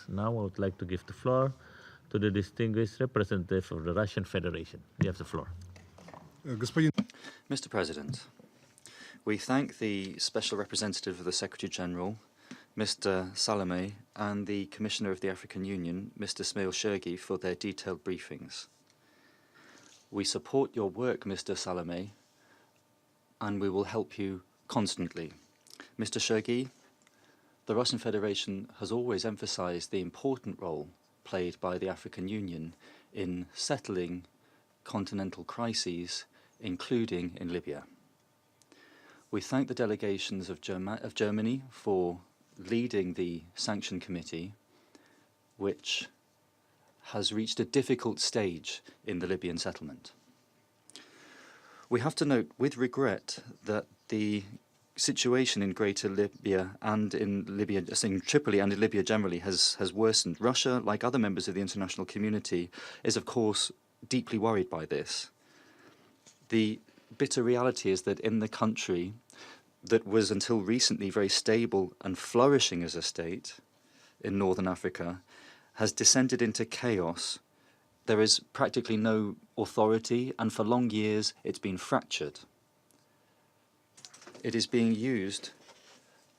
Now I would like to give the floor to the distinguished representative of the Russian Federation. You have the floor. Mr. President, we thank the Special Representative of the Secretary General, Mr. Salome, and the Commissioner of the African Union, Mr. Smail Shergi, for their detailed briefings. We support your work, Mr. Salome, and we will help you constantly. Mr. Shergi, the Russian Federation has always emphasized the important role played by the African Union in settling continental crises, including in Libya. We thank the delegations of Germany for leading the Sanction Committee, which has reached a difficult stage in the Libyan settlement. We have to note with regret that the situation in Greater Libya and in Libya, in Tripoli and in Libya generally has worsened. Russia, like other members of the international community, is of course deeply worried by this. The bitter reality is that in the country that was until recently very stable and flourishing as a state in northern Africa has descended into chaos. There is practically no authority, and for long years it's been fractured. It is being used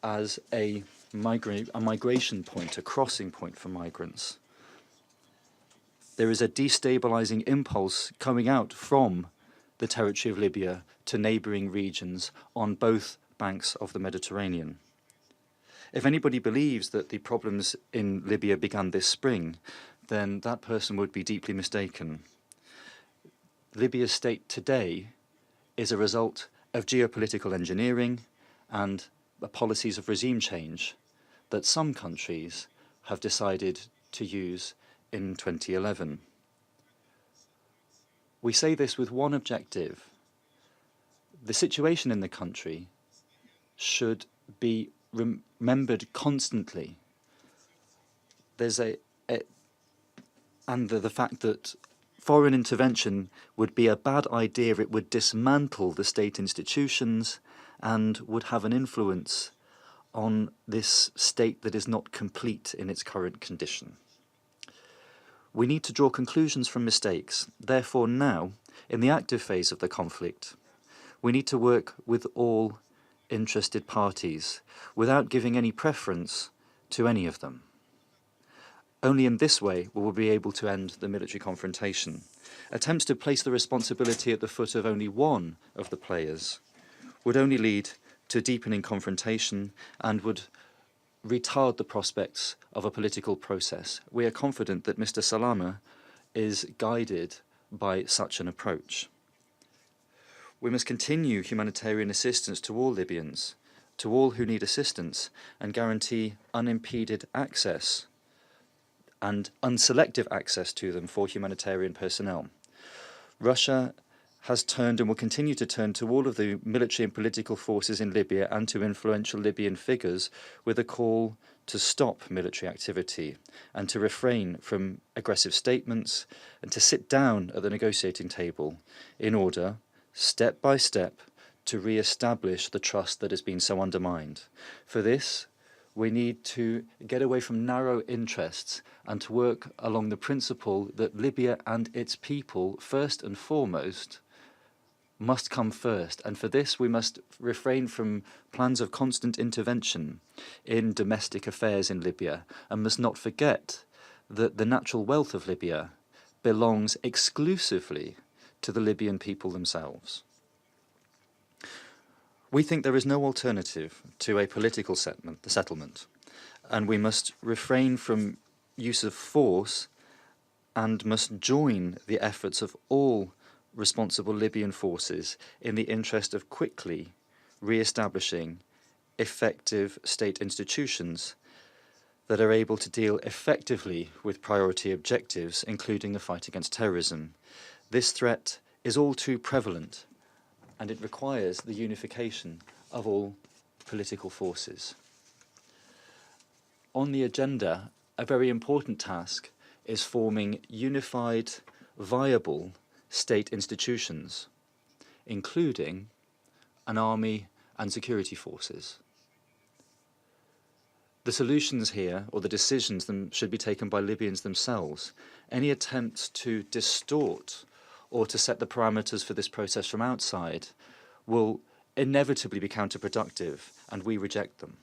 as a migration point, a crossing point for migrants. There is a destabilizing impulse coming out from the territory of Libya to neighboring regions on both banks of the Mediterranean. If anybody believes that the problems in Libya began this spring, then that person would be deeply mistaken. Libya's state today is a result of geopolitical engineering and policies of regime change that some countries have decided to use in 2011. We say this with one objective. The situation in the country should be remembered constantly. There's the fact that foreign intervention would be a bad idea. It would dismantle the state institutions and would have an influence on this state that is not complete in its current condition. We need to draw conclusions from mistakes. Therefore now, in the active phase of the conflict, we need to work with all interested parties without giving any preference to any of them. Only in this way will we be able to end the military confrontation. Attempts to place the responsibility at the foot of only one of the players would only lead to deepening confrontation and would retard the prospects of a political process. We are confident that Mr. Salama is guided by such an approach. We must continue humanitarian assistance to all Libyans, to all who need assistance, and guarantee unimpeded access and unselective access to them for humanitarian personnel. Russia has turned and will continue to turn to all of the military and political forces in Libya and to influential Libyan figures with a call to stop military activity and to refrain from aggressive statements and to sit down at the negotiating table in order, step by step, to re-establish the trust that has been so undermined. For this, we need to get away from narrow interests and to work along the principle that Libya and its people, first and foremost, must come first. And for this, we must refrain from plans of constant intervention in domestic affairs in Libya and must not forget that the natural wealth of Libya belongs exclusively to the Libyan people themselves. We think there is no alternative to a political settlement, and we must refrain from use of force and must join the efforts of all responsible Libyan forces in the interest of quickly re-establishing effective state institutions that are able to deal effectively with priority objectives, including the fight against terrorism. This threat is all too prevalent, and it requires the unification of all political forces. On the agenda, a very important task is forming unified, viable state institutions, including an army and security forces. The solutions here, or the decisions, should be taken by Libyans themselves. Any attempts to distort or to set the parameters for this process from outside will inevitably be counterproductive, and we reject them.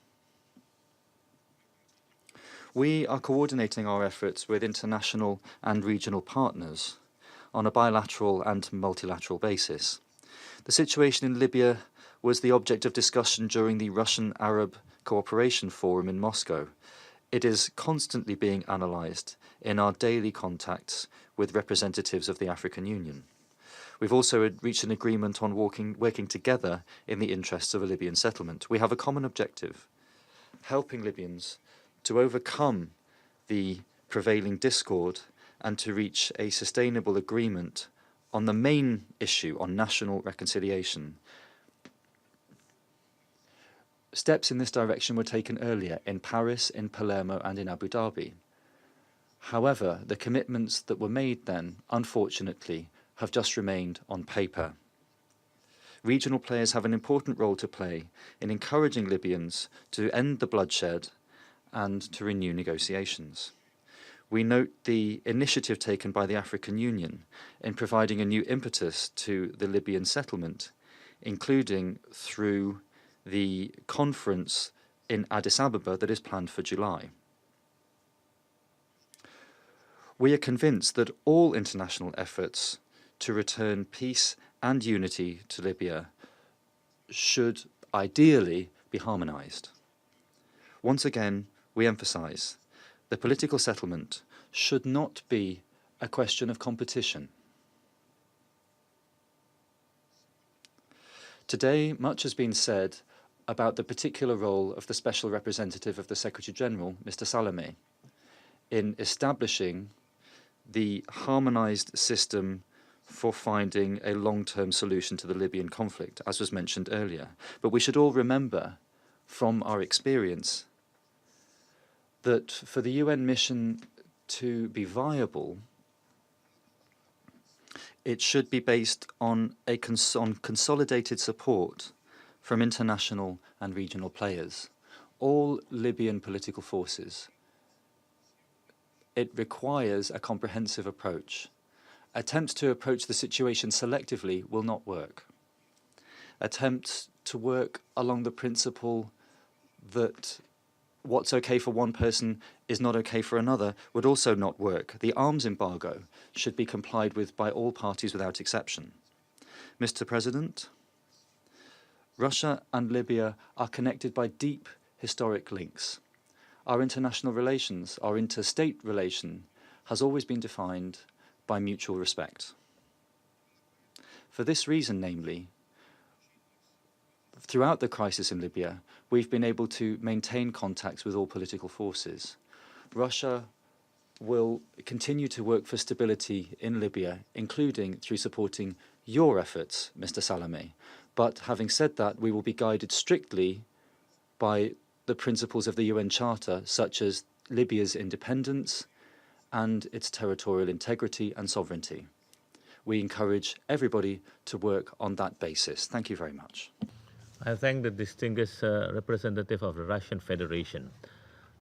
We are coordinating our efforts with international and regional partners on a bilateral and multilateral basis. The situation in Libya was the object of discussion during the Russian-Arab Cooperation Forum in Moscow. It is constantly being analysed in our daily contacts with representatives of the African Union. We've also reached an agreement on working together in the interests of a Libyan settlement. We have a common objective: helping Libyans to overcome the prevailing discord and to reach a sustainable agreement on the main issue, on national reconciliation. Steps in this direction were taken earlier in Paris, in Palermo and in Abu Dhabi. However, the commitments that were made then, unfortunately, have just remained on paper. Regional players have an important role to play in encouraging Libyans to end the bloodshed and to renew negotiations. We note the initiative taken by the African Union in providing a new impetus to the Libyan settlement, including through the conference in Addis Ababa that is planned for July. We are convinced that all international efforts to return peace and unity to Libya should ideally be harmonised. Once again, we emphasise the political settlement should not be a question of competition. Today, much has been said about the particular role of the Special Representative of the Secretary-General, Mr. Salame, in establishing the harmonised system for finding a long-term solution to the Libyan conflict, as was mentioned earlier. But we should all remember from our experience that for the UN mission to be viable, it should be based on consolidated support from international and regional players, all Libyan political forces. It requires a comprehensive approach. Attempts to approach the situation selectively will not work. Attempts to work along the principle that what's okay for one person is not okay for another would also not work. The arms embargo should be complied with by all parties without exception. Mr. President, Russia and Libya are connected by deep historic links. Our international relations, our interstate relation, has always been defined by mutual respect. For this reason, namely, throughout the crisis in Libya, we've been able to maintain contacts with all political forces. Russia will continue to work for stability in Libya, including through supporting your efforts, Mr. Salame. But having said that, we will be guided strictly by the principles of the UN Charter, such as Libya's independence and its territorial integrity and sovereignty. We encourage everybody to work on that basis. Thank you very much. I thank the distinguished representative of the Russian Federation.